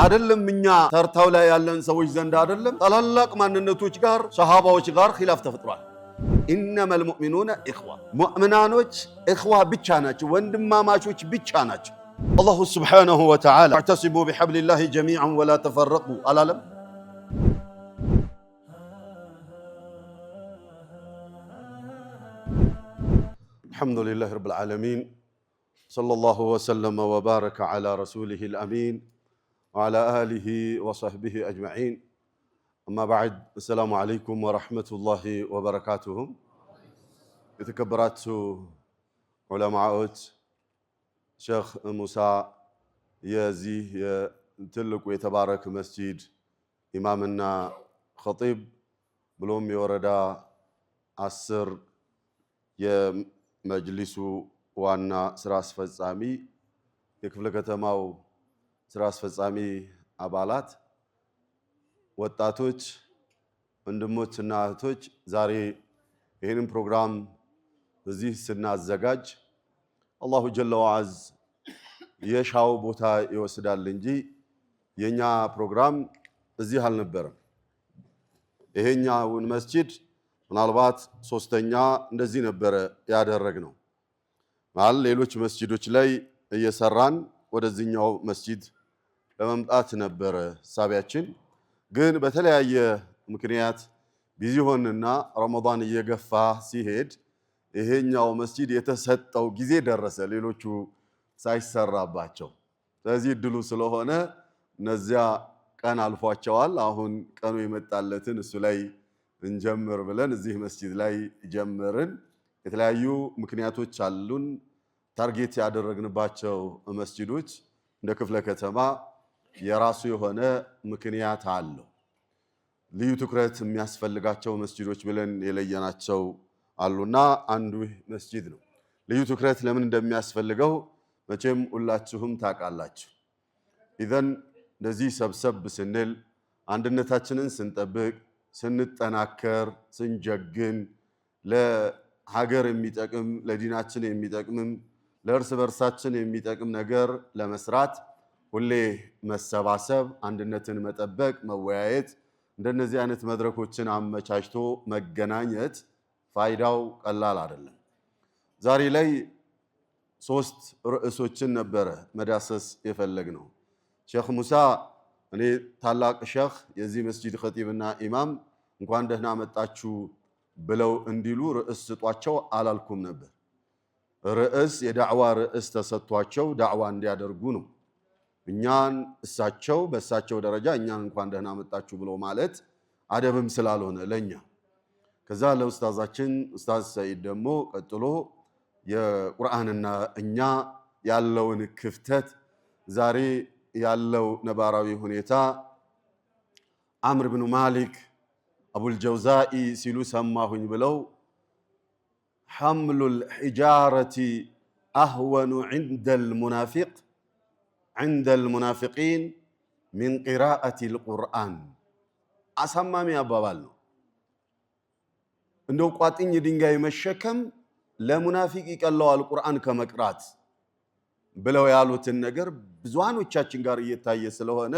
አይደለም እኛ ተርታው ላይ ያለን ሰዎች ዘንድ አይደለም ታላላቅ ማንነቶች ጋር ሱሐባዎች ጋር ኺላፍ ተፈጥሯል። ኢነመል ሙእሚኑነ ኢኽዋ ሙእሚናኖች ኢኽዋ ብቻ ናቸው፣ ወንድማማቾች ብቻ ናቸው። አላሁ ሱብሓነሁ ወተዓላ ወዕተሲሙ ቢሐብሊላሂ ጀሚዐን ወላ ተፈረቁ አላለም? አልሐምዱሊላሂ ረብል ዓለሚን ሰለላሁ ወሰለመ ወባረከ ዐላ ረሱሊሂል አሚን ወዐላ አሊሂ ወሰሕቢሂ አጅመዒን። አማ በዕድ አሰላሙ ዓለይኩም ወረሕመቱላሂ ወበረካቱሁ። የተከበራችሁ ዑለማዎች፣ ሼኽ ሙሳ የዚህ ትልቁ የተባረክ መስጂድ ኢማምና ኸጢብ ብሎም የወረዳ 10 የመጅሊሱ ዋና ስራ አስፈጻሚ፣ የክፍለ ከተማው ስራ አስፈጻሚ አባላት፣ ወጣቶች፣ ወንድሞችና እህቶች፣ ዛሬ ይህንን ፕሮግራም እዚህ ስናዘጋጅ አላሁ ጀለ ወዐዝ የሻው ቦታ ይወስዳል እንጂ የኛ ፕሮግራም እዚህ አልነበረም። ይሄኛውን መስጂድ ምናልባት ሶስተኛ እንደዚህ ነበረ ያደረግነው ማለት ሌሎች መስጂዶች ላይ እየሰራን ወደዚህኛው መስጂድ ለመምጣት ነበረ ሳቢያችን። ግን በተለያየ ምክንያት ቢዚ ሆንና ረመዳን እየገፋ ሲሄድ ይሄኛው መስጂድ የተሰጠው ጊዜ ደረሰ፣ ሌሎቹ ሳይሰራባቸው። ስለዚህ እድሉ ስለሆነ እነዚያ ቀን አልፏቸዋል። አሁን ቀኑ የመጣለትን እሱ ላይ እንጀምር ብለን እዚህ መስጂድ ላይ ጀመርን። የተለያዩ ምክንያቶች አሉን። ታርጌት ያደረግንባቸው መስጂዶች እንደ ክፍለ ከተማ የራሱ የሆነ ምክንያት አለው። ልዩ ትኩረት የሚያስፈልጋቸው መስጂዶች ብለን የለየናቸው አሉና አንዱ መስጂድ ነው። ልዩ ትኩረት ለምን እንደሚያስፈልገው መቼም ሁላችሁም ታውቃላችሁ። ኢዘን እንደዚህ ሰብሰብ ስንል አንድነታችንን ስንጠብቅ፣ ስንጠናከር፣ ስንጀግን ለሀገር የሚጠቅም ለዲናችን የሚጠቅምም ለእርስ በርሳችን የሚጠቅም ነገር ለመስራት ሁሌ መሰባሰብ፣ አንድነትን መጠበቅ፣ መወያየት፣ እንደነዚህ አይነት መድረኮችን አመቻችቶ መገናኘት ፋይዳው ቀላል አይደለም። ዛሬ ላይ 3 ርዕሶችን ነበረ መዳሰስ የፈለግነው። ሼኽ ሙሳ እኔ ታላቅ ሼኽ የዚህ መስጂድ ኸጢብና ኢማም እንኳን ደህና መጣችሁ ብለው እንዲሉ ርዕስ ስጧቸው አላልኩም ነበር። ርዕስ የዳዕዋ ርዕስ ተሰጥቷቸው ዳዕዋ እንዲያደርጉ ነው። እኛን እሳቸው በእሳቸው ደረጃ እኛን እንኳን ደህና መጣችሁ ብሎ ማለት አደብም ስላልሆነ ለኛ። ከዛ ለኡስታዛችን ኡስታዝ ሰዒድ ደግሞ ቀጥሎ የቁርአንና እኛ ያለውን ክፍተት ዛሬ ያለው ነባራዊ ሁኔታ አምር ብኑ ማሊክ አቡል ጀውዛኢ ሲሉ ሰማሁኝ ብለው ሐምሉል ሒጃረቲ አህወኑ ዐንደል ሙናፊቂን ሚን ቂራአቲል ቁርአን። አሳማሚ አባባል ነው። እንደው ቋጥኝ ድንጋይ መሸከም ለሙናፊቅ ይቀለዋል ቁርአን ከመቅራት ብለው ያሉትን ነገር ብዙሃኖቻችን ጋር እየታየ ስለሆነ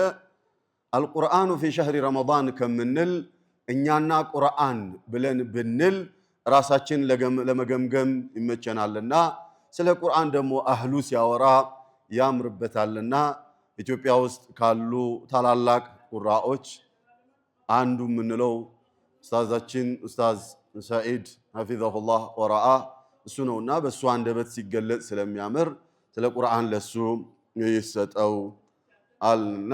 አልቁርአኑ ፊ ሸህሪ ረመዳን ከምንል እኛና ቁርአን ብለን ብንል ራሳችን ለመገምገም ይመቸናልና ስለ ቁርአን ደግሞ አህሉ ሲያወራ ያምርበታልና ኢትዮጵያ ውስጥ ካሉ ታላላቅ ቁራዎች አንዱ የምንለው ኡስታዛችን ኡስታዝ ሰዒድ ሐፊዘሁላህ ወረአ እሱ ነውና በእሱ አንደበት ሲገለጽ ስለሚያምር ስለ ቁርአን ለሱ ይሰጠው አልና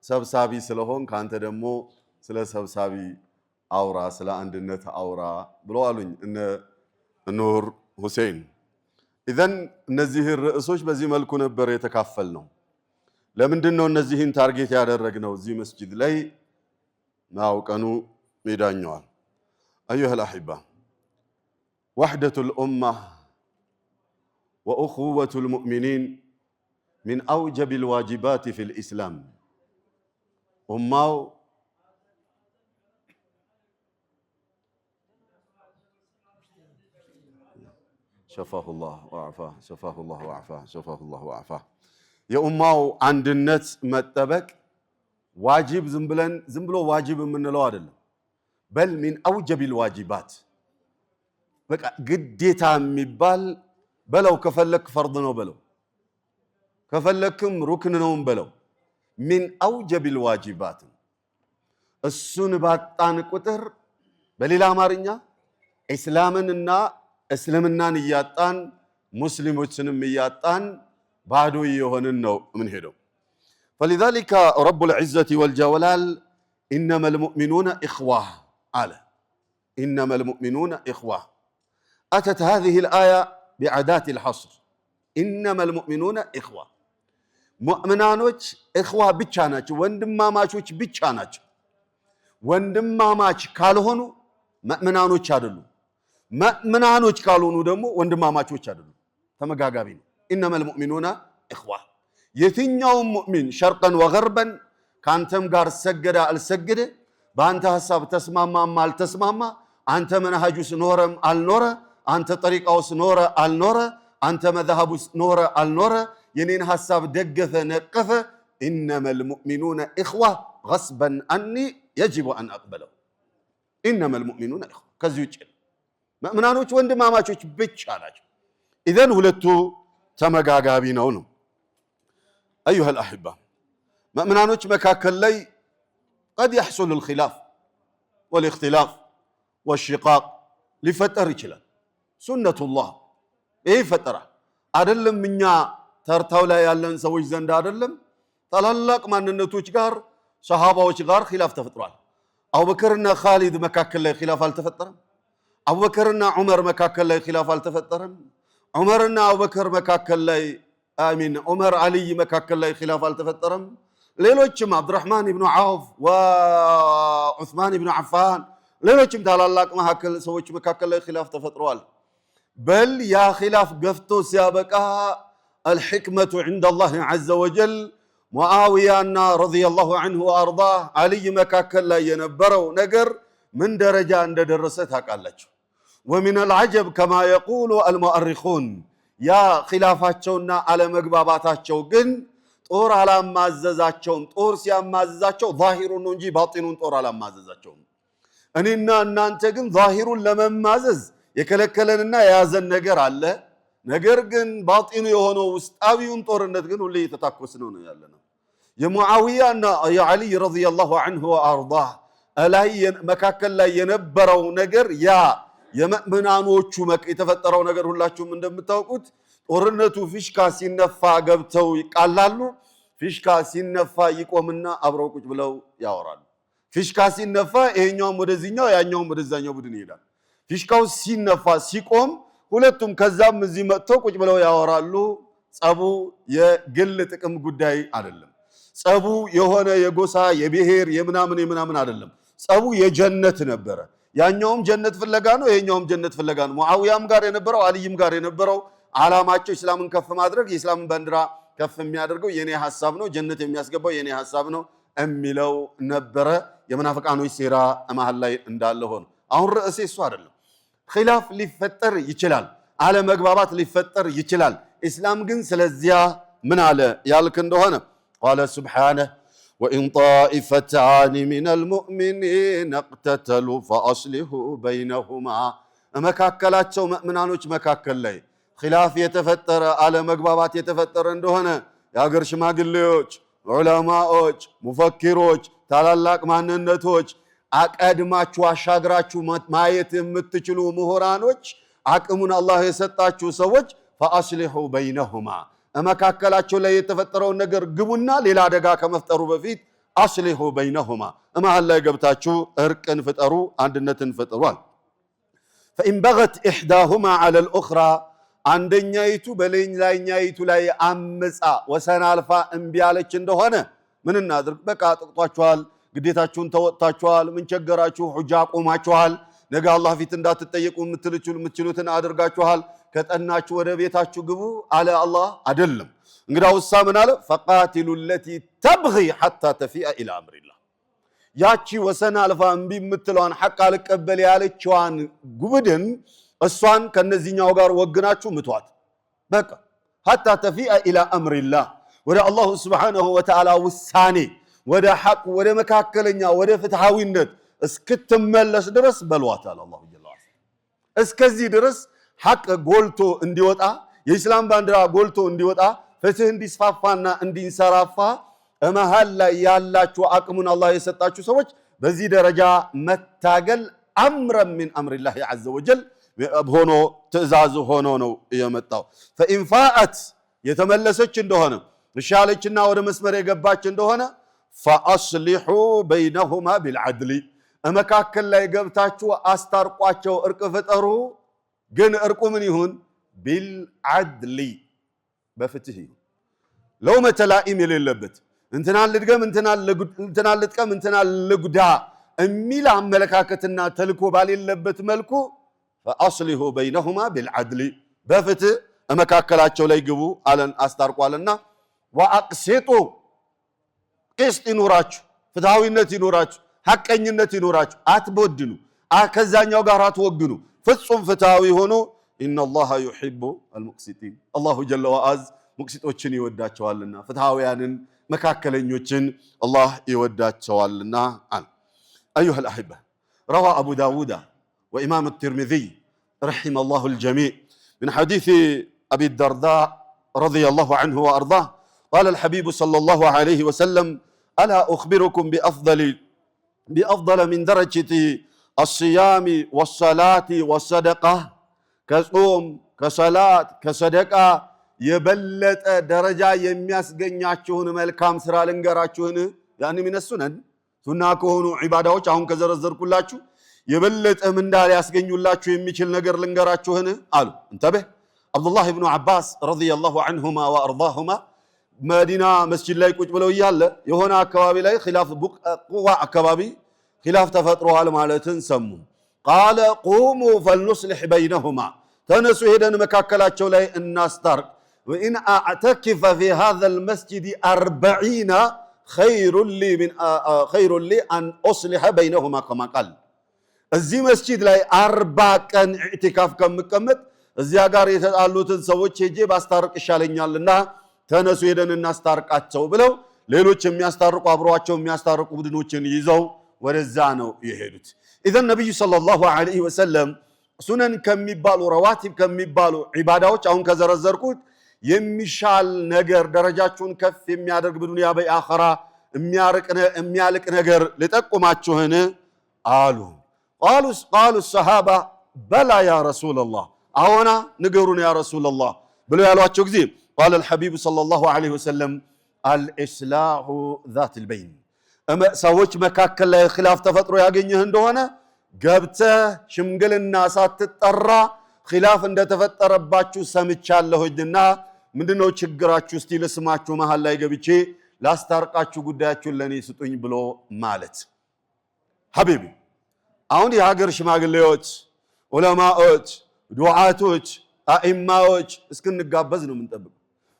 ሰብሳቢ ስለሆን ካንተ ደግሞ ስለ ሰብሳቢ አውራ፣ ስለ አንድነት አውራ ብሎ አሉኝ እነ ኑር ሁሴን። ኢዘን እነዚህ ርዕሶች በዚህ መልኩ ነበር የተካፈልነው። ለምንድን ነው እነዚህን ታርጌት ያደረግነው? እዚህ መስጂድ ላይ ማውቀኑ ይዳኘዋል። አዩሀል አሒባ ወሕደቱል ኡማ ወኡኹወቱል ሙእሚኒን ሚን አውጀቢል ዋጅባት ፊል ኢስላም። ኡማው ሸፋሁላህ ወዐፋህ የኡማው አንድነት መጠበቅ ዋጅብ ዝም ብሎ ዋጅብ የምንለው አይደለም። በል ሚን አውጀቢል ዋጅባት በቃ ግዴታ የሚባል በለው። ከፈለክ ፈርድ ነው በለው፣ ከፈለክም ሩክን ነው በለው። ሚን አውጀቢል ዋጅባት እሱን ባጣን ቁጥር በሌላ አማርኛ ኢስላምንና እስልምናን እያጣን ሙስሊሞችንም እያጣን ባዶ የሆንን ነው ምን ሄደው። فلذلك رب العزة والجلال إنما المؤمنون إخوة قال إنما المؤمنون إخوة. أتت هذه الآية بعدات الحصر. إنما المؤمنون إخوة مؤمنانوች إخوة ብቻ ናቸው፣ ወንድማማቾች ብቻ ናቸው። ወንድማማች ካልሆኑ ሙእሚናኖች አይደሉም። ሙእሚናኖች ካልሆኑ ደግሞ ወንድማማቾች አይደሉም። ተመጋጋቢ ነው። إنما المؤمنون إخوة የትኛውም ሙእሚን ሸርቀን ወገርበን ካንተም ጋር ሰገደ አልሰገደ፣ በአንተ ሐሳብ ተስማማም አልተስማማ፣ አንተ መንሃጁስ ኖረም አልኖረ፣ አንተ ጠሪቃውስ ኖረ አልኖረ፣ አንተ መዝሐቡስ ኖረ አልኖረ፣ የኔን ሐሳብ ደገፈ ነቀፈ፣ إنما المؤمنون إخوة غصبا عني يجب أن أقبله. إنما المؤمنون إخوة ከዚህ ውጭ ሙእሚናኖች ወንድማማቾች ብቻ ናቸው። ኢዘን ሁለቱ ተመጋጋቢ ነው። أيها الأحبة مؤمنانوች መካከል ላይ قد يحصل الخلاف والاختلاف والشقاق ሊፈጠር ይችላል። سنة الله ይፈጠራል። አይደለም እኛ ተርታው ላይ ያለን ሰዎች ዘንድ አይደለም ታላላቅ ማንነቶች ጋር ሰሃባዎች ጋር ኺላፍ ተፈጥሯል። አቡበክርና ኻሊድ መካከል ላይ ኺላፍ አልተፈጠረም። አቡበክርና ዑመር መካከል ላይ ኺላፍ አልተፈጠረም። ዑመርና አቡበክር መካከል ላይ አሚን ዑመር አልይ መካከል ላይ ኺላፍ አልተፈጠረም። ሌሎችም አብዱራህማን ኢብኑ ዐውፍ ወዑስማን ኢብኑ አፋን ሌሎችም ታላላቅ መካከል ሰዎች መካከል ላይ ኺላፍ ተፈጥሯል። በል ያ ኺላፍ ገፍቶ ሲያበቃ الحكمة عند الله عز وجل ሙዓዊያና ረዲየላሁ ዐንሁ ወአርዳህ አልይ መካከል ላይ የነበረው ነገር ምን ደረጃ እንደደረሰ ታውቃላችሁ። ومن العجب كما يقول المؤرخون ያ ኺላፋቸውና አለመግባባታቸው ግን ጦር አላማዘዛቸውም። ጦር ሲያማዘዛቸው ዛሂሩን ነው እንጂ ባጢኑን ጦር አላማዘዛቸውም። እኔና እናንተ ግን ዛሂሩን ለመማዘዝ የከለከለንና የያዘን ነገር አለ። ነገር ግን ባጢኑ የሆነው ውስጣዊውን ጦርነት ግን ሁሌ እየተታኮስነው ነው ያለነው። የሙዓዊያና የአልይ ረዲየላሁ ዐንሁ ወአርዳህ ላይ መካከል ላይ የነበረው ነገር ያ የሙእሚናኖቹ የተፈጠረው ነገር ሁላችሁም እንደምታውቁት ጦርነቱ ፊሽካ ሲነፋ ገብተው ይቃላሉ። ፊሽካ ሲነፋ ይቆምና አብረው ቁጭ ብለው ያወራሉ። ፊሽካ ሲነፋ ይሄኛውም ወደዚህኛው ያኛውም ወደዛኛው ቡድን ይሄዳል። ፊሽካው ሲነፋ ሲቆም ሁለቱም ከዛም እዚህ መጥተው ቁጭ ብለው ያወራሉ። ጸቡ የግል ጥቅም ጉዳይ አይደለም። ጸቡ የሆነ የጎሳ የብሔር የምናምን አይደለም። ጸቡ የጀነት ነበረ። ያኛውም ጀነት ፍለጋ ነው፣ ይሄኛውም ጀነት ፍለጋ ነው። ሙዓዊያም ጋር የነበረው አልይም ጋር የነበረው ዓላማቸው እስላምን ከፍ ማድረግ፣ የእስላምን ባንዲራ ከፍ የሚያደርገው የኔ ሐሳብ ነው፣ ጀነት የሚያስገባው የኔ ሐሳብ ነው የሚለው ነበረ። የመናፍቃኖች ሴራ መሃል ላይ እንዳለ ሆኖ አሁን ርዕሴ እሱ አይደለም። ኺላፍ ሊፈጠር ይችላል፣ አለመግባባት ሊፈጠር ይችላል። ኢስላም ግን ስለዚያ ምን አለ ያልክ እንደሆነ ቃለ ሱብሓነሁ وإن طائفتان من المؤمنين اقتتلوا فأصلحوا بينهما መካከላቸው ሙእሚናኖች መካከል ላይ ኺላፍ የተፈጠረ አለመግባባት የተፈጠረ እንደሆነ የሀገር ሽማግሌዎች፣ ዑለማዎች፣ ሙፈኪሮች፣ ታላላቅ ማንነቶች አቀድማችሁ አሻግራችሁ ማየት የምትችሉ ምሁራኖች አቅሙን አላህ የሰጣችሁ ሰዎች فأصلحوا بينهما መካከላቸው ላይ የተፈጠረውን ነገር ግቡና ሌላ አደጋ ከመፍጠሩ በፊት አስሊሁ በይነሁማ መሃል ላይ ገብታችሁ እርቅን ፍጠሩ፣ አንድነትን ፍጠሯል። فإن بغت إحداهما على الأخرى አንደኛይቱ በሌላኛይቱ ላይ አመጻ ወሰን አልፋ እምቢ አለች እንደሆነ ምን እናድርግ? በቃ ጥቅቷችኋል፣ ግዴታችሁን ተወጣችኋል፣ ምን ቸገራችሁ? ሁጃ ቆማችኋል፣ ነገ አላህ ፊት እንዳትጠየቁ የምትችሉትን አድርጋችኋል። ከጠናችሁ ወደ ቤታችሁ ግቡ አለ አላህ አይደለም። እንግዳውሳ ምን አለ? ፈቃቲሉ ለቲ ተብጊ ሐታ ተፊአ ኢላ አምሪላህ። ያቺ ወሰን አልፋ እምቢ የምትለዋን ሐቅ አልቀበል ያለችዋን ጉብድን እሷን ከነዚህኛው ጋር ወግናችሁ ምቷት። በቃ ሐታ ተፊአ ኢላ አምሪላህ፣ ወደ አላሁ ሱብሓነሁ ወተዓላ ውሳኔ ወደ ሐቅ ወደ መካከለኛ ወደ ፍትሃዊነት እስክትመለስ ድረስ በልዋታል አላሁ ጀለ ወዐላ። እስከዚህ ድረስ ሐቅ ጎልቶ እንዲወጣ የኢስላም ባንዲራ ጎልቶ እንዲወጣ ፍትህ እንዲስፋፋና እንዲንሰራፋ መሃል ላይ ያላችሁ አቅሙን አላህ የሰጣችሁ ሰዎች በዚህ ደረጃ መታገል አምረን ሚን አምሪላሂ ዐዘ ወጀል ሆኖ ትእዛዝ ሆኖ ነው የመጣው። ፈኢንፋአት የተመለሰች እንደሆነ እሻለችና ወደ መስመር የገባች እንደሆነ ፈአስሊሑ በይነሁማ ቢልዐድሊ መካከል ላይ ገብታችሁ አስታርቋቸው፣ እርቅ ፍጠሩ። ግን እርቁ ምን ይሁን? ቢልዐድሊ በፍትህ ይሁን። ለውመተ ላኢም የሌለበት እንትናን ልድገም እንትናን ልጥቀም እንትናን ልጉዳ የሚል አመለካከትና ተልኮ ባሌለበት መልኩ ፈአስሊሑ በይነሁማ ቢልዐድሊ በፍትህ መካከላቸው ላይ ግቡ አለን አስታርቋልና። ወአቅሲጡ ቅስጥ ይኑራችሁ፣ ፍትሃዊነት ይኑራችሁ፣ ሐቀኝነት ይኑራችሁ። አትቦድኑ፣ ከዛኛው ጋር አትወግኑ፣ ፍጹም ፍትሃዊ ሆኑ። ኢነላሃ ዩሒቡ አልሙቅሲጢን አላሁ ጀለ ወዐዝ ሙቅሲጦችን ይወዳቸዋልና ፍትሃውያንን መካከለኞችን አላህ ይወዳቸዋልና አለ። አዩሃ አልአሕባ ረዋ አቡ ዳውድ ወኢማም አትርሚዚ ረሒመላሁ አልጀሚዕ من حديث أبي الدرداء رضي الله عنه وأرضاه قال الحبيب صلى الله عليه وسلم ألا أخبركم بأفضل من درجة الصيام والصلاة والصدقة كصوم كصلاة كصدقة يبلت درجة يمياس جنياتشون ملكام سرا لنجراتشون يعني من السنن سنة كونوا عبادة وشهم كزرزر كلاتشو يبلت من دار ياسجنوا لاتشو يميشل نجر لنجراتشون قالوا انتبه عبد الله بن عباس رضي الله عنهما وأرضاهما مدينة مسجد لا يكوج بلو ياله يهونا أكبابي لا خلاف قوة أكبابي خلاف تفتروا على مالتن سمو قال قوموا فلنصلح بينهما تنسوا هدن مكاكلات شولاي الناس ترك وإن أعتكف في هذا المسجد 40 خير لي أن أصلح بينهما كما قال الزي مسجد لا 40 كان اعتكاف كم مكمت እዚያ ጋር የተጣሉትን ሰዎች ሄጄ ባስታርቅ ይሻለኛልና ተነሱ ሄደን እናስታርቃቸው ብለው ሌሎች የሚያስታርቁ አብሯቸው የሚያስታርቁ ቡድኖችን ይዘው ወደዛ ነው የሄዱት። ኢዘን ነብዩ ሰለላሁ ዐለይሂ ወሰለም ሱነን ከሚባሉ ረዋቲብ ከሚባሉ ዒባዳዎች አሁን ከዘረዘርኩት የሚሻል ነገር ደረጃችሁን ከፍ የሚያደርግ በዱንያ በአኺራ የሚያልቅ ነገር ልጠቁማችሁን አሉ። ቃሉ ሰሃባ በላ ያ ረሱላላህ አዎና ንገሩን ያ ረሱላላህ ብለው ያሏቸው ጊዜ ቃለ አልሐቢብ ሰለላሁ ዐለይሂ ወሰለም አልኢስላሑ ዛቲል በይን ሰዎች መካከል ላይ ኺላፍ ተፈጥሮ ያገኘህ እንደሆነ ገብተህ ሽምግልና ሳትጠራ ኺላፍ እንደተፈጠረባችሁ ሰምቻለሁና ምንድነው ችግራችሁ? እስቲ ልስማችሁ፣ መሃል ላይ ገብቼ ላስታርቃችሁ፣ ጉዳያችሁን ለኔ ስጡኝ ብሎ ማለት። ሐቢቢ አሁን የሀገር ሽማግሌዎች፣ ዑለማዎች፣ ዱዓቶች፣ አኢማዎች እስክንጋበዝ ነው የምንጠብቀው።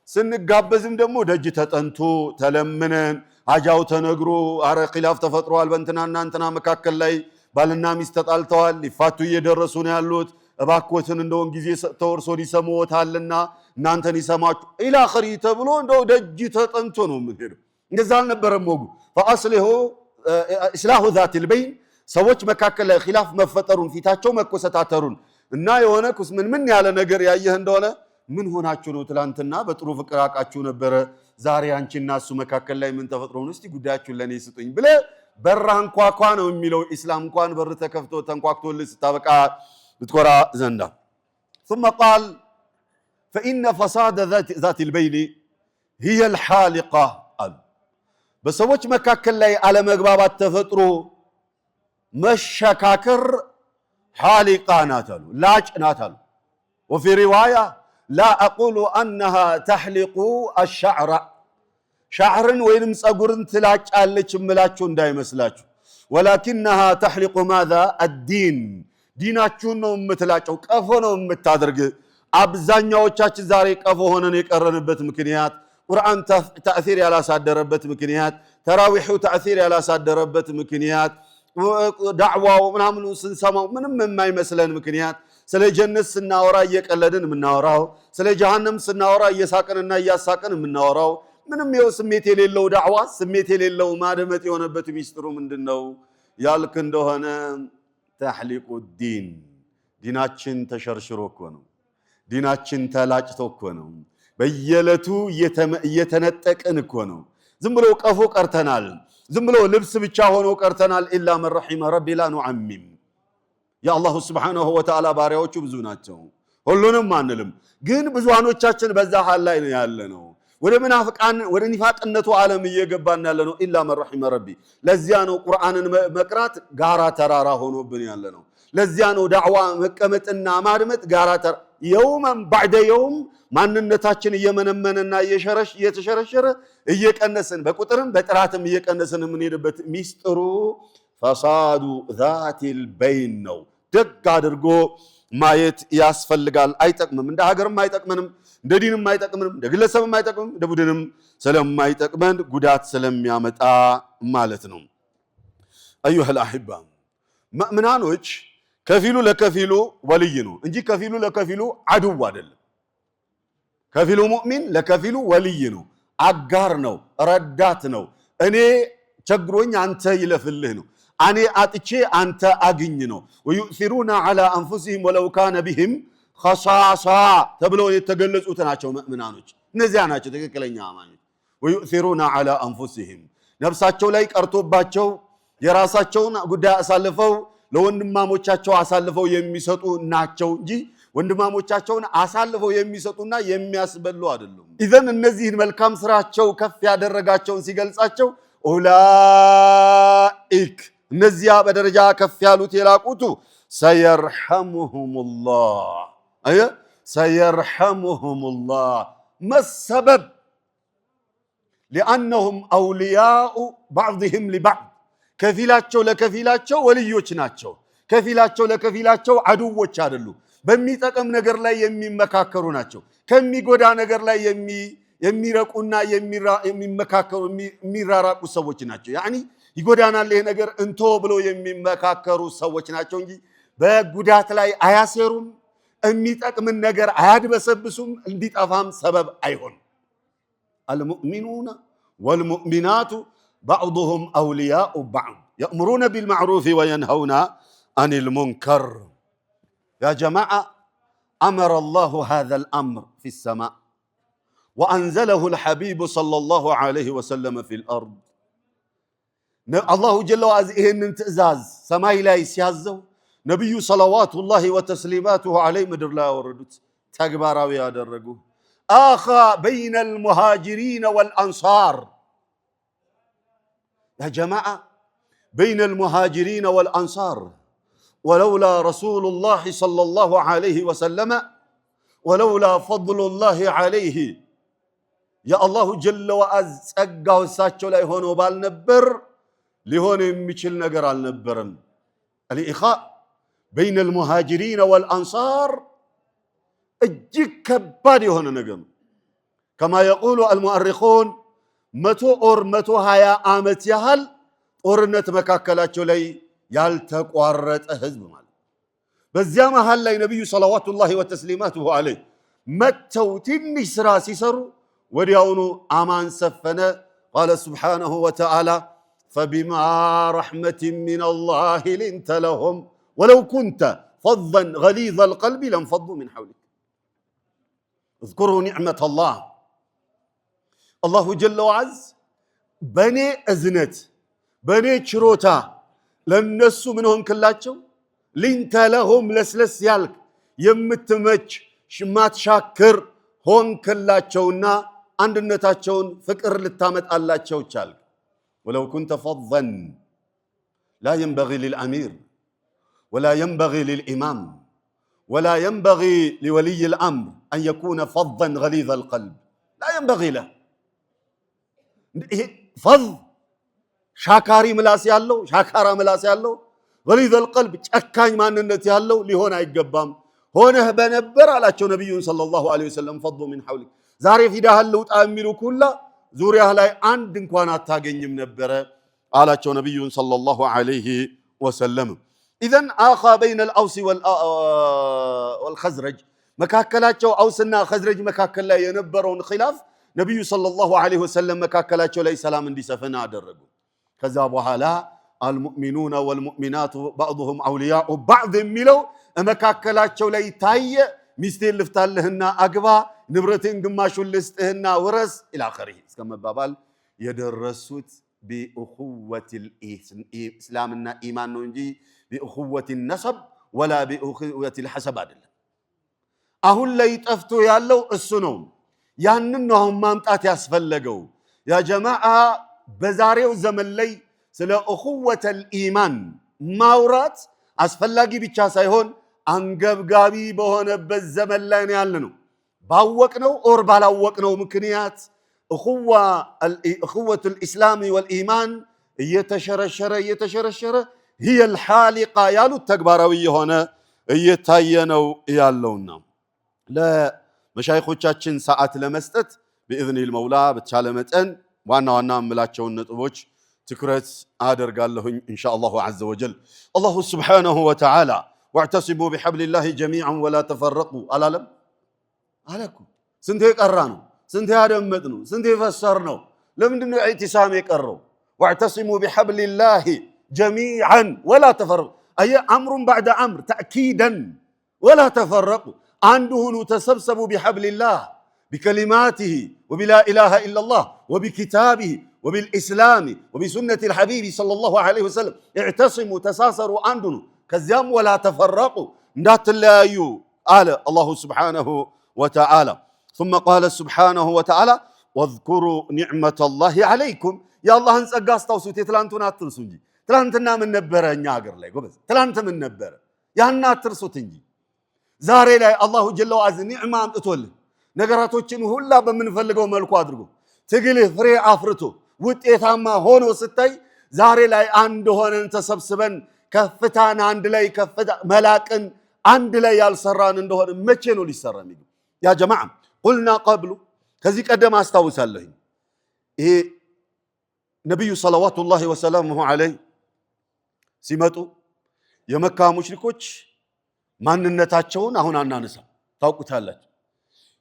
ስንጋበዝም ደግሞ ደጅ ተጠንቶ ተለምነን አጃው ተነግሮ አረ ኺላፍ ተፈጥሯል በእንትናና እንትና መካከል ላይ ባልና ሚስት ተጣልተዋል ሊፋቱ እየደረሱ ነው ያሉት እባክዎትን እንደውን ጊዜ ተወርሶ ሊሰሙዎታልና እናንተን ይሰማችሁ ኢላ አኺሪ ተብሎ እንደው ደጅ ተጠንቶ ነው የምንሄደው። እንደዛ አልነበረም ወጉ። ፈአስሊሁ ኢስላሁ ዛቲል በይን ሰዎች መካከል ላይ ኺላፍ መፈጠሩን ፊታቸው መኮሰታተሩን እና የሆነ ምን ያለ ነገር ያየህ እንደሆነ ምን ሆናችሁ ነው? ትላንትና በጥሩ ፍቅር አቃችሁ ነበረ፣ ዛሬ አንቺና እሱ መካከል ላይ ምን ተፈጥሮ ነው? እስቲ ጉዳያችሁን ለኔ ስጡኝ ብለህ በር አንኳኳ ነው የሚለው ኢስላም። እንኳን በር ተከፍቶ ተንኳክቶልህ ስታበቃ ብትኮራ ዘንዳ። ثم قال فإن فساد ذات البين هي الحالقة በሰዎች መካከል ላይ አለመግባባት ተፈጥሮ መሸካከር ሓሊቃ ናት አሉ፣ ላጭ ናት አሉ። وفي رواية لا أقول أنها تحلق الشعر شعرن وينم صغورن ትላጫለች እምላችሁ እንዳይመስላችሁ ولكنها تحلق ماذا الدين ዲናችሁን ነው የምትላጨው፣ ቀፎ ነው የምታደርግ። አብዛኛዎቻችን ዛሬ ቀፎ ሆነን የቀረንበት ምክንያት ቁርአን ተአሲር ያላሳደረበት ምክንያት፣ ተራዊሑ ተአሲር ያላሳደረበት ምክንያት፣ ዳዕዋው ምናምን ስንሰማው ምንም የማይመስለን ምክንያት፣ ስለ ጀነት ስናወራ እየቀለድን የምናወራው፣ ስለ ጀሃነም ስናወራ እየሳቅንና እያሳቅን የምናወራው ምንም ይኸው ስሜት የሌለው ዳዕዋ ስሜት የሌለው ማድመጥ የሆነበት ሚስጥሩ ምንድነው ያልክ እንደሆነ ተህሊቁ ዲን ዲናችን ተሸርሽሮ እኮ ነው። ዲናችን ተላጭቶ እኮ ነው። በየለቱ እየተነጠቅን እኮ ነው። ዝም ብሎ ቀፎ ቀርተናል። ዝም ብሎ ልብስ ብቻ ሆኖ ቀርተናል። ኢላ መን ረሒመ ረቢ ላ ኑዓሚም። የአላሁ ስብሓነሁ ወተዓላ ባሪያዎቹ ብዙ ናቸው። ሁሉንም አንልም፣ ግን ብዙሃኖቻችን በዛ ሐል ላይ ነው ያለነው። ወደ መናፍቃን ወደ ኒፋቅነቱ ዓለም እየገባን ያለነው። ኢላ መን ረሒመ ረቢ። ለዚያ ነው ቁርአንን መቅራት ጋራ ተራራ ሆኖብን ያለነው። ለዚያ ነው ዳዕዋ መቀመጥና ማድመጥ ጋራ ተራራ የውመን ባዕደ የውም ማንነታችን እየመነመነና እየተሸረሸረ እየቀነስን በቁጥርም በጥራትም እየቀነስን የምንሄድበት ሚስጥሩ ፈሳዱ ዛቲል በይን ነው። ደግ አድርጎ ማየት ያስፈልጋል። አይጠቅምም፣ እንደ ሀገርም አይጠቅመንም፣ እንደ ዲንም አይጠቅመንም፣ እንደ ግለሰብም አይጠቅምም፣ እንደ ቡድንም ስለማይጠቅመን ጉዳት ስለሚያመጣ ማለት ነው። አዩሀል አሂባ ሙእሚናኖች ከፊሉ ለከፊሉ ወልይ ነው እንጂ ከፊሉ ለከፊሉ አድው አይደለም። ከፊሉ ሙእሚን ለከፊሉ ወልይ ነው፣ አጋር ነው፣ ረዳት ነው። እኔ ቸግሮኝ አንተ ይለፍልህ ነው። እኔ አጥቼ አንተ አግኝ ነው። ወዩእሲሩና ዐላ አንፉሲሂም ወለው ካነ ቢሂም ኸሳሳ ተብለው የተገለጹት ናቸው ሙእሚናኖች። እነዚያ ናቸው ትክክለኛ አማኞች። ወዩእሲሩና ዐላ አንፉሲሂም ነፍሳቸው ላይ ቀርቶባቸው የራሳቸውን ጉዳይ አሳልፈው ለወንድማሞቻቸው አሳልፈው የሚሰጡ ናቸው እንጂ ወንድማሞቻቸውን አሳልፈው የሚሰጡና የሚያስበሉ አይደሉም። ኢዘን እነዚህን መልካም ስራቸው ከፍ ያደረጋቸውን ሲገልጻቸው ኡላኢክ እነዚያ በደረጃ ከፍ ያሉት የላቁቱ ሰየርሐሙሁሙላህ ሰየርሐሙሁሙላህ መሰበብ ሊአነሁም አውልያኡ ባዕድህም ሊባዕድ ከፊላቸው ለከፊላቸው ወልዮች ናቸው። ከፊላቸው ለከፊላቸው አድዎች አይደሉ። በሚጠቅም ነገር ላይ የሚመካከሩ ናቸው። ከሚጎዳ ነገር ላይ የሚረቁና የሚመካከሩ የሚራራቁ ሰዎች ናቸው። ያኒ ይጎዳናል ይሄ ነገር እንቶ ብሎ የሚመካከሩ ሰዎች ናቸው እንጂ በጉዳት ላይ አያሴሩም። የሚጠቅምን ነገር አያድበሰብሱም። እንዲጠፋም ሰበብ አይሆንም። አልሙእሚኑነ ወልሙእሚናቱ بعضهم أولياء بعض يأمرون بالمعروف وينهون عن المنكر. يا جماعة أمر الله هذا الأمر في السماء وأنزله الحبيب صلى الله عليه وسلم في الأرض. الله جل وعلا إهن تأزاز سماي لا يسيازو نبي صلوات الله وتسليماته عليه مدر لا وردت تكبراوي هذا الرجل آخى بين المهاجرين والأنصار. يا جماعة بين المهاجرين والأنصار ولولا رسول الله صلى الله عليه وسلم ولولا فضل الله عليه يا الله جل وعز أقاو ساتشو لا يهونو بالنبر لهون يميشل نقر النبرن. الإخاء بين المهاجرين والأنصار እጅግ ከባድ የሆነ ነገር ነው። ከማ የቁሉ አልሙአሪኹን 120 ዓመት ያህል ጦርነት መካከላቸው ላይ ያልተቋረጠ ህዝብ ማለት። በዚያ መሃል ላይ ነብዩ ሰለዋቱላሂ ወተስሊማቱሁ ዐለይሂ መተው ትንሽ ስራ ሲሰሩ ወዲያውኑ አማን ሰፈነ። ቃለ ሱብሓነሁ ወተዓላ ፈቢማ ረሕመቲን ሚነላሂ ሊንተ ለሁም ወለው ኩንተ ፈዘን ገሊዘል ቀልቢ ለንፈዱ ሚን ሐውሊክ እዝኩሩ ኒዕመተላህ። አላሁ ጀለ ወዐዝ በኔ እዝነት በኔ ችሮታ ለነሱ ምን ሆንክላቸው? ሊንተ ለሁም ለስለስ ያልክ የምትመች ማትሻክር ሆንክላቸውና አንድነታቸውን ፍቅር ልታመጣላቸው ቻልክ። ወለው ኩንተ ፈዘን ላ የንበጊ ሊልአሚር ወላ የንበጊ ሊልኢማም ወላ የንበጊ ሊወልይ ልአምር አን የኩነ ፈዘን ገሊዘል ቀልብ ላ የንበጊ ለህ። ፈዝ ሻካሪ ምላስ ያለው ሻካራ ምላስ ያለው ገሊዘል ቀልብ ጨካኝ ማንነት ያለው ሊሆን አይገባም። ሆነህ በነበር አላቸው ነቢዩን ሰለላሁ ዐለይሂ ወሰለም ፈዱ ሚን ሐውሊክ። ዛሬ ፊዳህን ልውጣ የሚሉ ኩላ ዙሪያህ ላይ አንድ እንኳን አታገኝም ነበረ አላቸው ነቢዩን ሰለላሁ ዐለይሂ ወሰለም። ኢዘን አኻ በይነ አልአውስ ወልኸዝረጅ መካከላቸው አውስና ኸዝረጅ መካከል ላይ የነበረውን ኺላፍ ነብዩ ሰለላሁ ዐለይሂ ወሰለም መካከላቸው ላይ ሰላም እንዲሰፍን አደረጉ። ከዛ በኋላ አልሙእሚኑነ ወልሙእሚናቱ ባዕዱሁም አውሊያኡ ባዕድ የሚለው መካከላቸው ላይ ታየ። ሚስቴን ልፍታልህና አግባ፣ ንብረትን ግማሹን ልስጥህና ውረስ ኢላ አኺሪህ እስከመባባል የደረሱት ቢኡኹወቲል ኢስላምና ኢማን ነው እንጂ ቢኡኹወቲን ነሰብ ወላ ቢኡኹወቲል ሐሰብ አይደለም። አሁን ላይ ጠፍቶ ያለው እሱ ነው። ያንን ነው አሁን ማምጣት ያስፈለገው። ያ ጀማዓ በዛሬው ዘመን ላይ ስለ እኹወተል ኢማን ማውራት አስፈላጊ ብቻ ሳይሆን አንገብጋቢ በሆነበት ዘመን ላይ ነው ያለነው። ባወቅነው ኦር ባላወቅነው ምክንያት እኹወቱል ኢስላም ወልኢማን እየተሸረሸረ ሂየል ሓሊቃ ያሉት ተግባራዊ የሆነ እየታየ ነው ያለውና ለመሻይኾቻችን ሰዓት ለመስጠት بإذن المولى በተቻለ መጠን ዋና ዋና እምላቸውን ነጥቦች ትኩረት አደርጋለሁኝ إن شاء الله عز وجل. الله سبحانه وتعالى واعتصموا بحبل الله جميعا ولا تفرقوا አላለም አለኩም። ስንቴ ቀራነው፣ ስንቴ ያደመጥነው፣ ስንቴ ፈሰርነው። ለምንድነው ኢዕቲሳም የቀረው? واعتصموا بحبل الله جميعا ولا تفرقوا أي أمر بعد أمر تأكيدا ولا تفرقوا. عندهن تسبسبوا بحبل الله بكلماته وبلا إله إلا الله وبكتابه وبالإسلام وبسنة الحبيب صلى الله عليه وسلم. اعتصموا تساسروا عندهن كزيام ولا تفرقوا نات الله قال الله سبحانه وتعالى. ثم قال سبحانه وتعالى واذكروا نعمة الله عليكم. يا الله انسقا استوسوا تلانتون አትርሱ እንጂ ትላንትና ምን ነበረ እኛ ሀገር ላይ ጎበዝ ትላንት ምን ነበረ ያን አትርሱት እንጂ ዛሬ ላይ አላሁ ጀለ ወዐዝ ኒዕማ አምጥቶልን ነገራቶችን ሁላ በምንፈልገው መልኩ አድርጎ ትግልህ ፍሬ አፍርቶ ውጤታማ ሆኖ ስታይ ዛሬ ላይ አንድ ሆነን ተሰብስበን ከፍታን አንድ ላይ ከፍታ መላቅን አንድ ላይ ያልሰራን እንደሆነ መቼ ነው ሊሰራ የሚገባ? ያ ጀማዓ ቁልና ቀብሉ ከዚህ ቀደም አስታውሳለሁ ይሄ ነብዩ ሰለዋቱላሂ ወሰላሙሁ ዐለይሂ ሲመጡ የመካ ሙሽሪኮች ማንነታቸውን አሁን አናነሳም፣ ታውቁታላችሁ።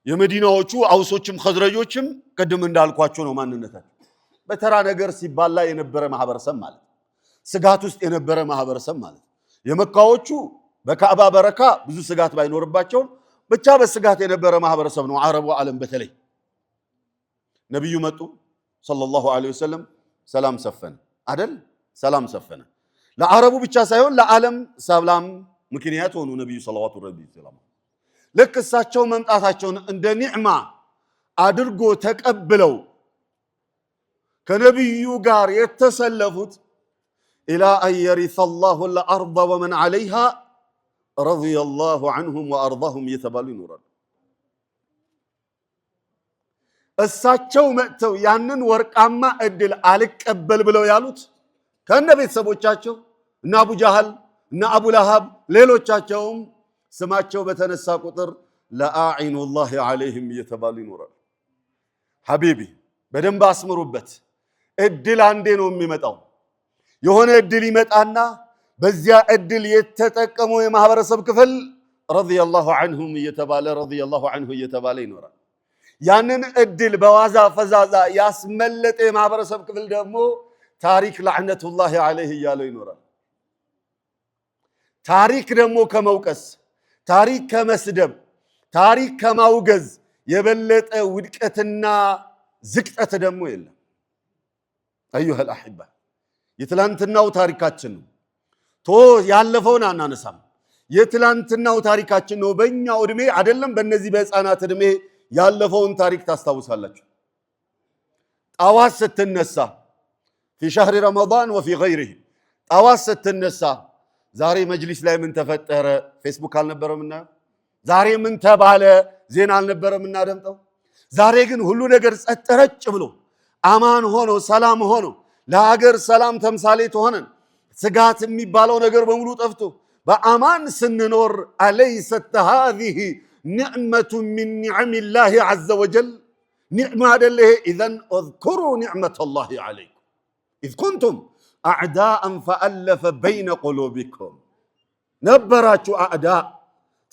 የመዲናዎቹ አውሶችም ኸዝረጆችም ቀደም እንዳልኳቸው ነው ማንነታቸው። በተራ ነገር ሲባላ የነበረ ማህበረሰብ ማለት፣ ስጋት ውስጥ የነበረ ማህበረሰብ ማለት። የመካዎቹ በካዕባ በረካ ብዙ ስጋት ባይኖርባቸው ብቻ በስጋት የነበረ ማህበረሰብ ነው አረቡ ዓለም። በተለይ ነብዩ መጡ ሰለላሁ ዐለይሂ ወሰለም ሰላም ሰፈነ አይደል? ሰላም ሰፈነ። ለአረቡ ብቻ ሳይሆን ለዓለም ሰላም ምክንያት ሆኑ ነብዩ ሰለላሁ ዐለይሂ ወሰለም። ልክ እሳቸው መምጣታቸውን እንደ ኒዕማ አድርጎ ተቀብለው ከነብዩ ጋር የተሰለፉት ኢላ አን የሪሰ አላሁ አልአርض ወመን ዐለይሃ ረዲየላሁ ዐንሁም ወአርዳሁም እየተባሉ ይኖራሉ። እሳቸው መጥተው ያንን ወርቃማ እድል አልቀበል ብለው ያሉት ከነ ቤተሰቦቻቸው እና አቡ ጃህል እና አቡ ለሃብ ሌሎቻቸውም ስማቸው በተነሳ ቁጥር ለአዒኑላሂ ዐለይሂም እየተባሉ ይኖራሉ። ሐቢቢ በደንብ አስምሩበት። እድል አንዴ ነው የሚመጣው። የሆነ እድል ይመጣና በዚያ እድል የተጠቀመው የማህበረሰብ ክፍል ረዲየላሁ ዐንሁም እየተባለ ይኖራል። ያንን እድል በዋዛ ፈዛዛ ያስመለጠ የማህበረሰብ ክፍል ደግሞ ታሪክ ለዕነቱላሂ ዐለይሂ እያለው ይኖራል። ታሪክ ደግሞ ከመውቀስ፣ ታሪክ ከመስደብ፣ ታሪክ ከማውገዝ የበለጠ ውድቀትና ዝቅጠት ደግሞ የለም። አዩሀል አሕባ የትላንትናው ታሪካችን ነው። ያለፈውን አናነሳም። የትላንትናው ታሪካችን ነው። በእኛው እድሜ አይደለም በእነዚህ በህፃናት እድሜ ያለፈውን ታሪክ ታስታውሳላችሁ። ጠዋት ስትነሳ ፊ ሸህሪ ረመዳን ወፊ ገይሪሂ ጠዋት ስትነሳ ዛሬ መጅሊስ ላይ ምን ተፈጠረ? ፌስቡክ አልነበረም እና ዛሬ ምን ተባለ? ዜና አልነበረም እና ደምጠው። ዛሬ ግን ሁሉ ነገር ጸጥ ረጭ ብሎ አማን ሆኖ ሰላም ሆኖ ለሀገር ሰላም ተምሳሌት ሆነን ስጋት የሚባለው ነገር በሙሉ ጠፍቶ በአማን ስንኖር አለይሰት ሃዚሂ ኒዕመቱ ሚን ኒዕሚላሂ ዐዘ ወጀል ኒዕማ አይደለ? ኢዘን እዝኩሩ ኒዕመተላሂ ዐለይኩም ኢዝ ኩንቱም አዕዳአን ፈአለፈ በይነ ቁሉቢኩም ነበራችሁ አዕዳ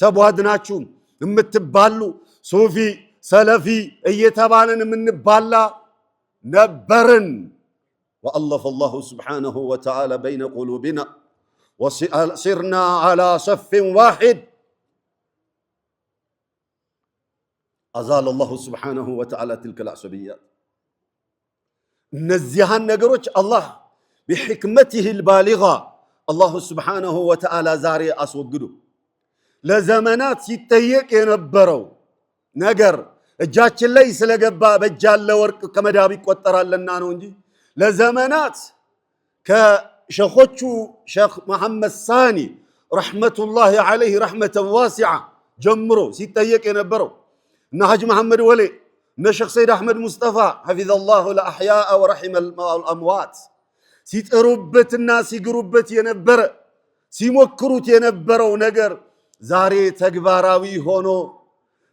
ተቧድናችሁ የምትባሉ ሱፊ ሰለፊ እየተባለን የምንባላ ነበርን። ወአለፈ አላሁ ስብሓነሁ ወተዓላ በይነ ቁሉቢና ወሲርና ዓላ ሰፍን ዋሒድ አዛለ አላሁ ስብሓነሁ ወተዓላ ትልከል አዕሰብያት። እነዚያን ነገሮች አላህ ቢሕክመቲህ ልባሊጋ አላሁ ስብሓነሁ ወተዓላ ዛሬ አስወግዱ። ለዘመናት ሲጠየቅ የነበረው ነገር እጃችን ላይ ስለገባ በእጅ ያለ ወርቅ ከመዳብ ይቆጠራልና ነው እንጂ ለዘመናት ከሸኾቹ ሼኽ መሐመድ ሳኒ ረሕመቱላሂ ዓለይህ ረሕመተን ዋሲዓ ጀምሮ ሲጠየቅ የነበረው እነ ሐጅ መሐመድ ወሌ እነ ሼኽ ሰይድ አሕመድ ሙስጠፋ ሐፊዘላሁ ለአሕያአ ወረሒመ አልአምዋት ሲጥሩበትና ሲግሩበት የነበረ ሲሞክሩት የነበረው ነገር ዛሬ ተግባራዊ ሆኖ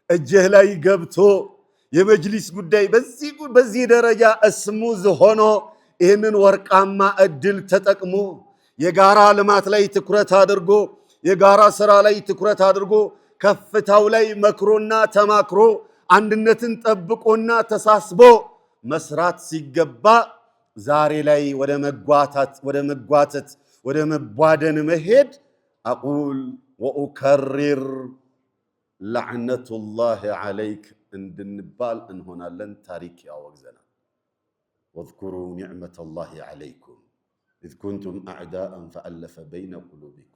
እጅህ ላይ ገብቶ የመጅሊስ ጉዳይ በዚህ ደረጃ እስሙዝ ሆኖ ይህንን ወርቃማ እድል ተጠቅሞ የጋራ ልማት ላይ ትኩረት አድርጎ የጋራ ስራ ላይ ትኩረት አድርጎ ከፍታው ላይ መክሮና ተማክሮ አንድነትን ጠብቆና ተሳስቦ መስራት ሲገባ ዛሬ ላይ ወደ መጓተት ወደ መቧደን መሄድ አቁል ወኡከሪር ለዕነቱላሂ ዓለይክ እንድንባል እንሆናለን። ታሪክ ያወግዘናል። ወዝኩሩ ኒዕመተላሂ ዓለይኩም ኢዝ ኩንቱም አዕዳአን ፈአለፈ በይነ ቁሉቢኩም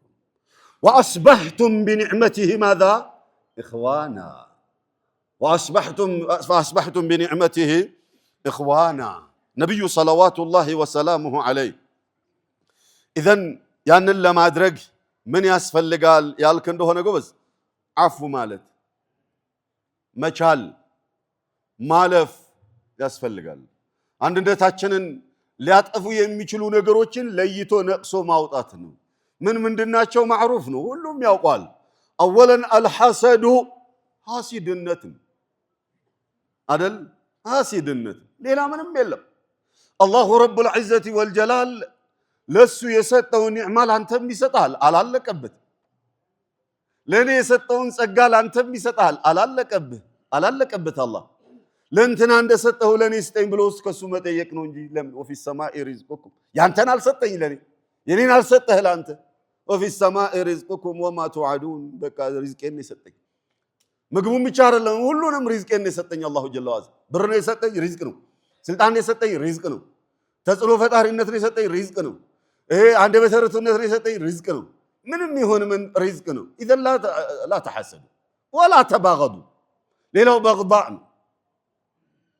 ወአስበሕቱም ቢኒዕመቲሂ ማዛ ኢኽዋና ፈአስበሕቱም ቢኒዕመቲሂ ኢኽዋና። ነቢዩ ሰለዋቱላሂ ወሰላሙሁ ዓለይህ። ኢዘን ያንን ለማድረግ ምን ያስፈልጋል ያልክ እንደሆነ ጎበዝ አፉ ማለት መቻል ማለፍ ያስፈልጋል። አንድነታችንን ሊያጠፉ የሚችሉ ነገሮችን ለይቶ ነቅሶ ማውጣት ነው። ምንድናቸው? ማዕሩፍ ነው፣ ሁሉም ያውቋል። አወለን አልሐሰዱ ሐሲድነት አደል? ሐሲድነት ሌላ ምንም የለም። አላሁ ረቡል ዒዘቲ ወልጀላል ለሱ የሰጠውን ኒዕማ ላንተም ይሰጣል፣ አላለቀበት። ለእኔ የሰጠውን ጸጋ ላንተም ይሰጣል፣ አላለቀበት። አላህ ለእንትና እንደሰጠው ለእኔ ስጠኝ ብሎ ውስጥ ከሱ መጠየቅ ነው እንጂ ለምን ወፊ ሰማኢ ሪዝቁኩም ያንተን አልሰጠኝ ለኔ የኔን አልሰጠህ ለአንተ። ወፊ ሰማኢ ሪዝቁኩም ወማ ቱዓዱን በቃ ሪዝቄን የሰጠኝ ምግቡን ብቻ አይደለም ሁሉንም ሪዝቄን የሰጠኝ አላሁ ጀለ ወዐላ። ብር ነው የሰጠኝ ሪዝቅ ነው። ስልጣን የሰጠኝ ሪዝቅ ነው። ተጽዕኖ ፈጣሪነት ነው የሰጠኝ ሪዝቅ ነው። ይሄ አንደበተ ርቱዕነት ነው የሰጠኝ ሪዝቅ ነው። ምንም ይሁን ምን ሪዝቅ ነው። ኢዘን ላ ተሐሰዱ ወላ ተባገዱ። ሌላው በግዳዕ ነው፣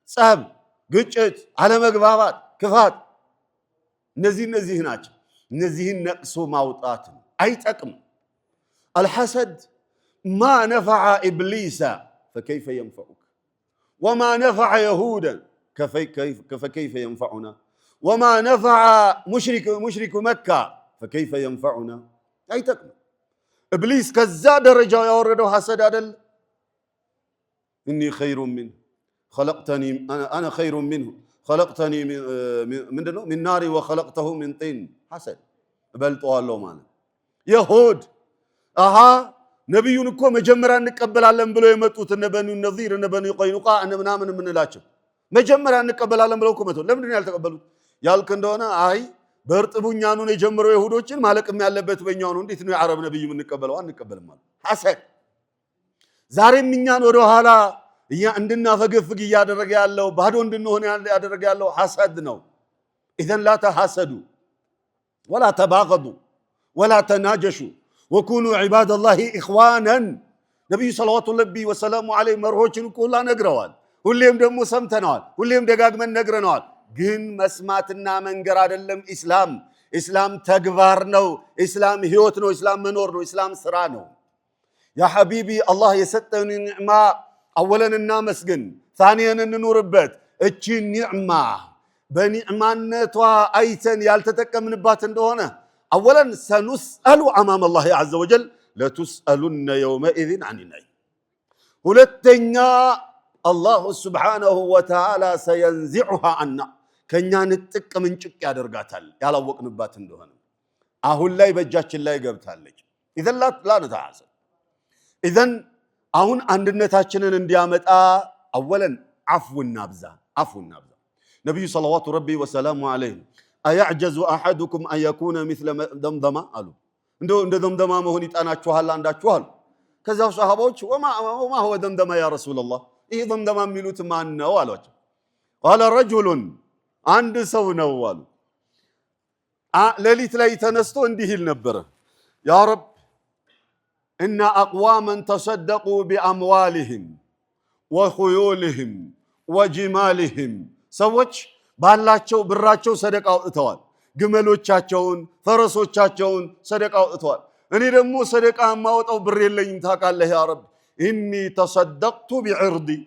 ጸብ፣ ግጭት፣ አለመግባባት፣ ክፋት። እነዚህ ናቸው። እነዚህን ነቅሶ ማውጣት ነው፣ አይጠቅም። አልሐሰድ ማ ነፈዐ ኢብሊሰ ፈከይፈ የንፈዑክ ወማ ነፈዐ የሁደን ፈከይፈ የንፈዑና ወማ ነፈዐ ሙሽሪኩ መካ ፈከይፈ የንፈዑና። አይጠቅም። ኢብሊስ ከዛ ደረጃው ያወረደው ሐሰድ አይደል? እኒ ኸይሩን ሚንሁ ኸለቅተኒ አነ ኸይሩን ሚንሁ ኸለቅተኒ ምንድነው ሚን ናሪ ወኸለቅተሁ ሚን ጢን። ሐሰድ እበልጠዋለሁ ማለት የሁድ ነቢዩን እኮ መጀመሪያ እንቀበላለን ብለው የመጡት እነ በኑ ነዚር እነ በኑ ቀይኑቃ እነ ምናምን የምንላቸው መጀመሪያ እንቀበላለን ብለው እኮ መጥተው ለምንድን ነው ያልተቀበሉት ያልክ እንደሆነ አይ በእርጥቡ እኛኑን የጀመረው የሁዶችን ማለቅም ያለበት በእኛው ነው። እንዴት ነው የዓረብ ነብይ የምንቀበለው? አንቀበልም ማለት ሐሰድ። ዛሬም እኛን ወደ ኋላ እንድናፈገፍግ እያደረገ ያለው ባዶ እንድንሆን ያደረገ ያለው ሐሰድ ነው። ኢዘን ላ ተሐሰዱ ወላ ተባገዱ ወላ ተናጀሹ ወኩኑ ዒባደላሂ ኢኽዋናን። ነቢዩ ሰለዋቱላሂ ወሰላሙ ዐለይሂ መርሆችን እኮ ሁላ ነግረዋል። ሁሌም ደግሞ ሰምተነዋል። ሁሌም ደጋግመን ነግረነዋል። ግን መስማትና መንገር አይደለም ኢስላም። ኢስላም ተግባር ነው። ኢስላም ህይወት ነው። ኢስላም መኖር ነው። ኢስላም ስራ ነው። ያ ሐቢቢ አላህ የሰጠን ኒዕማ አወለን እናመስግን፣ ታኒየን እንኑርበት። እቺ ኒዕማ በኒዕማነቷ አይተን ያልተጠቀምንባት እንደሆነ አወለን ሰኑስአሉ አማም አላህ ዐዘ ወጀል ለቱስአሉነ የውመኢዝን ዐኒ ነዒም። ሁለተኛ አላሁ ስብሓነሁ ወተዓላ ሰየንዚዑሃ አና ከእኛ ንጥቅ ምንጭቅ ያደርጋታል ያላወቅንባት እንደሆነ። አሁን ላይ በእጃችን ላይ ገብታለች። ኢዘን ላ ነተሐሰድ። ኢዘን አሁን አንድነታችንን እንዲያመጣ أولا عفو النابزة نبي صلوات ربي وسلامه عليه أيعجز أحدكم أن يكون مثل دمدمة قالوا عند دمدمة ما هو يتأناچوሃል አንዳችኋል ከዛ ሷሃቦች وما هو دمدمة يا رسول الله ይሄ دمدمة የሚሉት ማን ነው አሏቸው قال رجل አንድ ሰው ነው አሉ ሌሊት ላይ ተነስቶ እንዲህ ይል ነበር يا رب إن أقواما تصدقوا بأموالهم وخيولهم وجمالهم ሰዎች ባላቸው ብራቸው ሰደቃ አውጥተዋል ግመሎቻቸውን ፈረሶቻቸውን ሰደቃ አውጥተዋል እኔ ደግሞ ሰደቃ ማውጣው ብር የለኝም ታውቃለህ ያ ረብ إني تصدقت بعرضي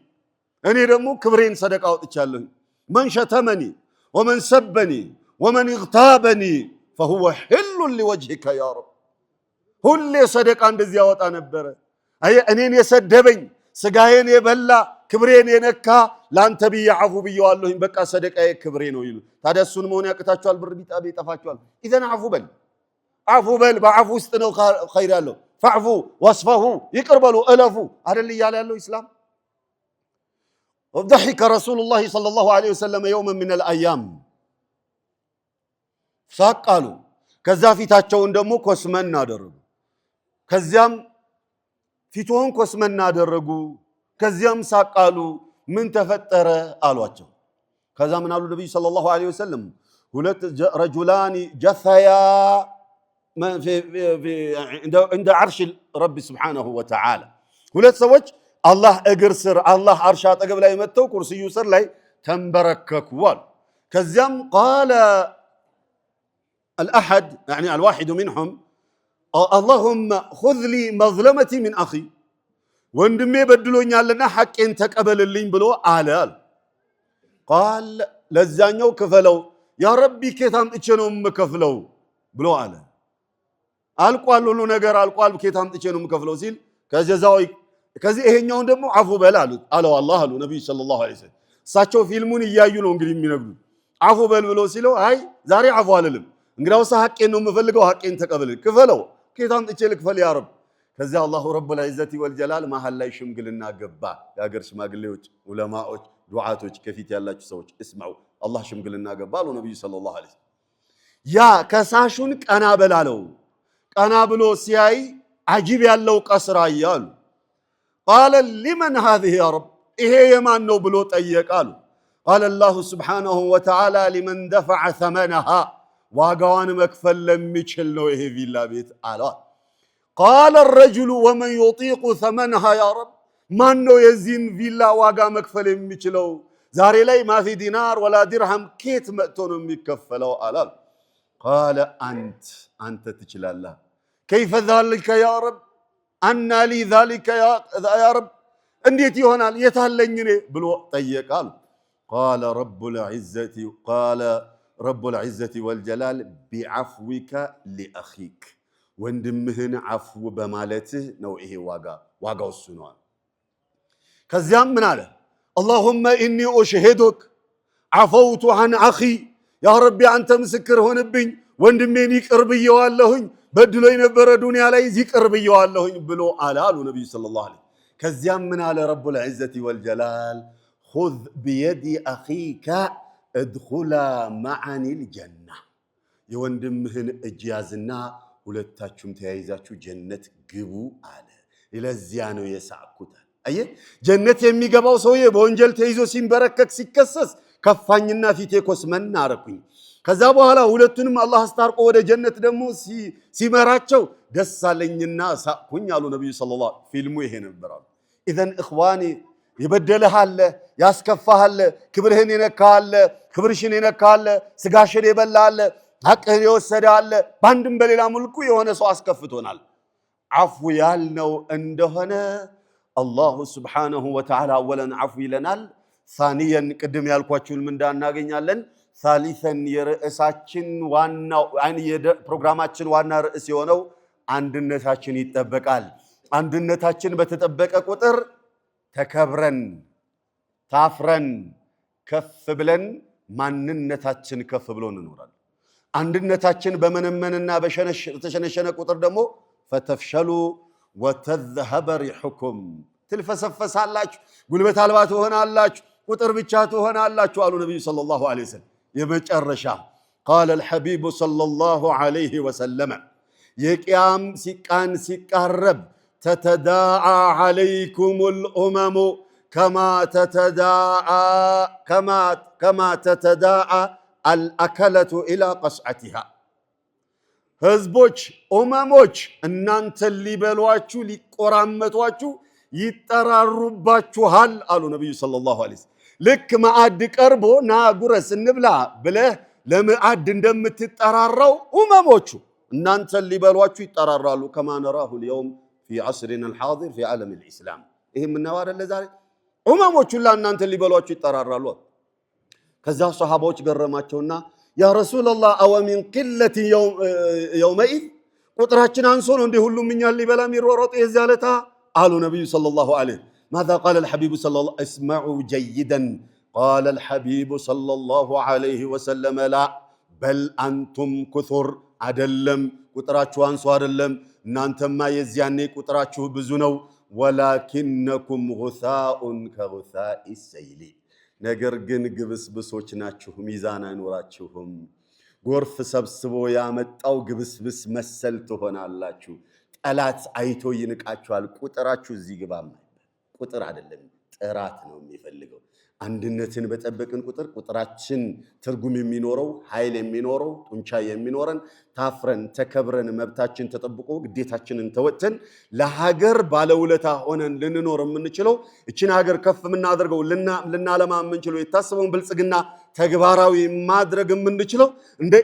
እኔ ደግሞ ክብሬን ሰደቃ አውጥቻለሁ من شتمني ومن سبني ومن اغتابني فهو حل لوجهك يا رب ሁሌ ሰደቃ እንደዚህ ያወጣ ነበር አይ እኔን የሰደበኝ ስጋዬን የበላ ክብሬን የነካ ላንተ ቢያፉ ብየዋለሁኝ በቃ ሰደቃዬ ክብሬ ነው ይሉ ታዲያ እሱን መሆን ያቅታቸዋል ብር ቢጣ ይጠፋቸዋል ኢዘን አፉ በል በአፉ ውስጥ ነው ኸይር ያለው ፈዕፉ ወስፈሁ ይቅርበሉ እለፉ አይደል ይያለ ያለው እስላም وضحك رسول الله صلى الله عليه وسلم يوما من الايام ሳቃሉ ከዛ ፊታቸውን ደግሞ ኮስመና አደረጉ ከዚያም ፊቶን ኮስመና አደረጉ ከዚያም ሳቃሉ ምን ተፈጠረ አሏቸው ከዛ ምን አሉ ነብዩ ሰለላሁ ዐለይሂ ወሰለም ሁለት رجلان جثيا عند عرش رب سبحانه وتعالى ሁለት ሰዎች አላህ እግር ስር አላህ አርሽ አጠገብ ላይ መተው ኩርሲዩ ስር ላይ ተንበረከኩ ከዚያም قال الأحد يعني الواحد منهم اللهم خذ لي مظلمتي من أخي ወንድሜ በድሎኛልና ሐቄን ተቀበልልኝ ብሎ አለ قال ለዛኛው ክፈለው ያ ረቢ ከታም እቼ ነው የምከፍለው ብሎ አለ አልቋል ሁሉ ነገር አልቋል ከታም እቼ ነው የምከፍለው ሲል ከጀዛው ከዚህ ይሄኛውን ደግሞ አፉ በል አሉት አለው አላህ አሉ ነብዩ ሰለላሁ ዐለይሂ ወሰለም እሳቸው ፊልሙን እያዩ ነው እንግዲህ የሚነግሩት አፉ በል ብሎ ሲለው አይ ዛሬ አፉ አልልም እንግዲያውስ ሐቄን ነው የምፈልገው ሐቄን ተቀበል ክፈለው ከታም እቼ ልክፈል ያ ረብ ከዛ አላሁ ረቡል ዒዘቲ ወልጀላል መሐል ላይ ሽምግልና ገባ ያገር ሽማግሌዎች ዑለማዎች ዱዓቶች ከፊት ያላችሁ ሰዎች እስማው አላህ ሽምግልና ገባ አሉ ነብዩ ሰለላሁ ዐለይሂ ወሰለም ያ ከሳሹን ቀና በላለው ቀና ብሎ ሲያይ አጂብ ያለው ቀስራ ያሉ قال لمن هذه يا رب ይሄ የማን ነው ብሎ ጠየቃሉ قال الله سبحانه وتعالى لمن دفع ثمنها ዋጋዋን መክፈል ለሚችል ነው ይሄ ቪላ ቤት አለ قال الرجل ومن يطيق ثمنها يا رب ማን ነው የዚህን ቪላ ዋጋ መክፈል የሚችለው ዛሬ ላይ ማፊ ዲናር ወላ ድርሃም ኬት መጥቶ ነው የሚከፈለው አለ قال አንተ ትችላለህ كيف ذلك يا رب أن لي ذلك يا رب እንዴት ይሆናል የታለኝ እኔ ብሎ ጠየቃል قال رب العزة والجلال بعفوك لأخيك ወንድምህን አፍው በማለትህ ነው ይሄ ዋጋው እሱ ነው ከዚያም ምን አለ اللهم إني أشهدك عفوت عن أخي يا ربي أنت مسكر ሆነብኝ ወንድሜን ይቅር ብየዋለሁኝ በድሎኝ ነበር ዱንያ ላይ ይቅር ብየዋለሁኝ ብሎ አላሉ ነብዩ ሰለላሁ ዐለይሂ ከዚያም ምን አለ رب العزة والجلال خذ بيد أخيك ادخلا معني الجنة የወንድምህን እጅ ያዝና ሁለታችሁም ተያይዛችሁ ጀነት ግቡ አለ ለዚያ ነው የሳቅኩት አየ ጀነት የሚገባው ሰውዬ በወንጀል ተይዞ ሲንበረከክ ሲከሰስ ከፋኝና ፊቴ ኮስመን አረኩኝ ከዛ በኋላ ሁለቱንም አላህ አስታርቆ ወደ ጀነት ደግሞ ሲመራቸው ደስ አለኝና ሳቅኩኝ አሉ ነብዩ ሰለላሁ ፊልሙ ይሄ ነበር ኢዘን ኢኽዋኒ ይበደልሃል ያስከፋሃል ክብርህን ይነካሃል ክብርሽን ይነካሃል ስጋሽን ይበላል ሐቅህን ይወሰዳል ባንድም በሌላ መልኩ የሆነ ሰው አስከፍቶናል አፉ ያልነው እንደሆነ አላሁ ሱብሓነሁ ወተዓላ አወለን አፉ ይለናል ثانيا ቅድም ያልኳችሁን ምን እንዳናገኛለን ثالثا የርዕሳችን ዋናው የፕሮግራማችን ዋና ርዕስ የሆነው አንድነታችን ይጠበቃል አንድነታችን በተጠበቀ ቁጥር ተከብረን ታፍረን ከፍ ብለን ማንነታችን ከፍ ብሎ እንኖራለን አንድነታችን በመነመንና በተሸነሸነ ቁጥር ደግሞ فتفشلوا وتذهب ريحكم ትልፈሰፈሳላችሁ፣ ጉልበት አልባ ትሆናላችሁ፣ ቁጥር ብቻ ትሆናላችሁ አሉ ነብዩ ሰለላሁ ዐለይሂ ወሰለም። የመጨረሻ قال الحبيب صلى الله عليه وسلم የቂያም ሲቃን ሲቃረብ تتداعى عليكم الأمم كما تتداعى الأكلة إلى قصعتها ህዝቦች ኡመሞች እናንተን ሊበሏችሁ ሊቆራመቷችሁ ይጠራሩባችኋል አሉ ነብዩ ሰለላሁ ዐለይሂ ወሰለም። ልክ ማዕድ ቀርቦ ና ጉረስ እንብላ ብለህ ለማዕድ እንደምትጠራራው ኡመሞቹ እናንተን ሊበሏችሁ ይጠራራሉ። كما نراه اليوم في عصرنا الحاضر في عالم الإسلام ይሄ ምናው አይደለ ዛሬ ኡመሞቹ እናንተን ሊበሏችሁ ይጠራራሉ። ከዛ ሱሐባዎች ገረማቸውና ያ ረሱላህ አው ሚን ቂለት የውመኢዝ ቁጥራችን አንሶ ነው እንዴ ሁሉም እኛን ሊበላ የሚሮሮጥ የዛለታ አሉ ነብዩ ሰለላሁ ዐለይሂ ماذا قال الحبيب صلى الله اسمعوا جيدا قال الحبيب صلى الله عليه وسلم لا بل أنتم كثر አይደለም ቁጥራችሁ አንሶ አይደለም እናንተማ የዚያኔ ቁጥራችሁ ብዙ ነው ولكنكم غثاء كغثاء السيل ነገር ግን ግብስብሶች ናችሁ ሚዛን አይኖራችሁም ጎርፍ ሰብስቦ ያመጣው ግብስብስ መሰል ትሆናላችሁ ጠላት አይቶ ይንቃችኋል ቁጥራችሁ እዚህ ግባም ቁጥር አይደለም ጥራት ነው የሚፈልገው አንድነትን በጠበቅን ቁጥር ቁጥራችን ትርጉም የሚኖረው ኃይል የሚኖረው ጡንቻ የሚኖረን ታፍረን ተከብረን መብታችን ተጠብቆ ግዴታችንን ተወጥተን ለሀገር ባለውለታ ሆነን ልንኖር የምንችለው እቺን ሀገር ከፍ የምናደርገው ልናለማ የምንችለው የታሰበውን ብልጽግና ተግባራዊ ማድረግ የምንችለው እንደ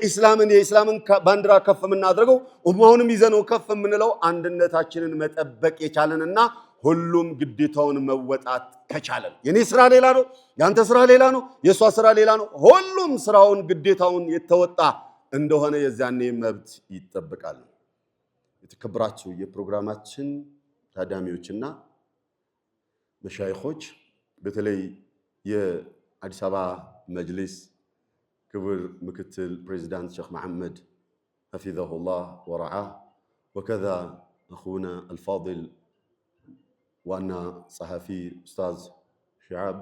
የኢስላምን ባንዲራ ከፍ የምናደርገው ኡማውንም ይዘነው ከፍ የምንለው አንድነታችንን መጠበቅ የቻለንና ሁሉም ግዴታውን መወጣት ከቻለን የኔ ስራ ሌላ ነው ያንተ ስራ ሌላ ነው የሷ ስራ ሌላ ነው ሁሉም ስራውን ግዴታውን የተወጣ እንደሆነ የዛኔ መብት ይጠበቃል። የተከበራችሁ የፕሮግራማችን ታዳሚዎችና መሻይኾች በተለይ የአዲስ አበባ መጅሊስ ክቡር ምክትል ፕሬዝዳንት ሼክ መሐመድ حفظه الله ورعاه وكذا اخونا الفاضل وانا صحفي استاذ شعاب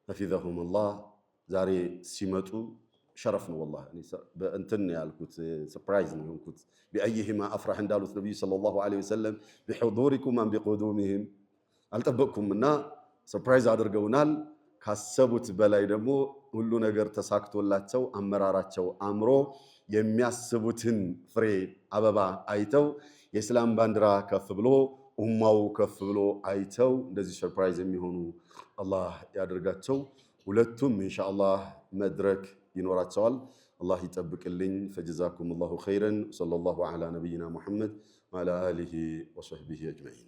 حفظهم الله ዛሬ ሲመጡ شرف ነው والله እንትን ያልኩት ሰርፕራይዝ ነው እንኩት بأيهما افرح እንዳሉት ነብዩ ሰለላሁ ዐለይሂ ወሰለም بحضوركم ام بقدومهم አልጠበቅኩምና ሰርፕራይዝ አድርገውናል ካሰቡት በላይ ደግሞ ሁሉ ነገር ተሳክቶላቸው አመራራቸው አምሮ የሚያስቡትን ፍሬ አበባ አይተው የእስላም ባንዲራ ከፍ ብሎ ኡማው ከፍ ብሎ አይተው እንደዚህ ሰርፕራይዝ የሚሆኑ አላህ ያደርጋቸው ሁለቱም ኢንሻአላህ መድረክ ይኖራቸዋል አላህ ይጠብቅልኝ فجزاكم الله خيرا صلى الله على نبينا محمد وعلى آله وصحبه أجمعين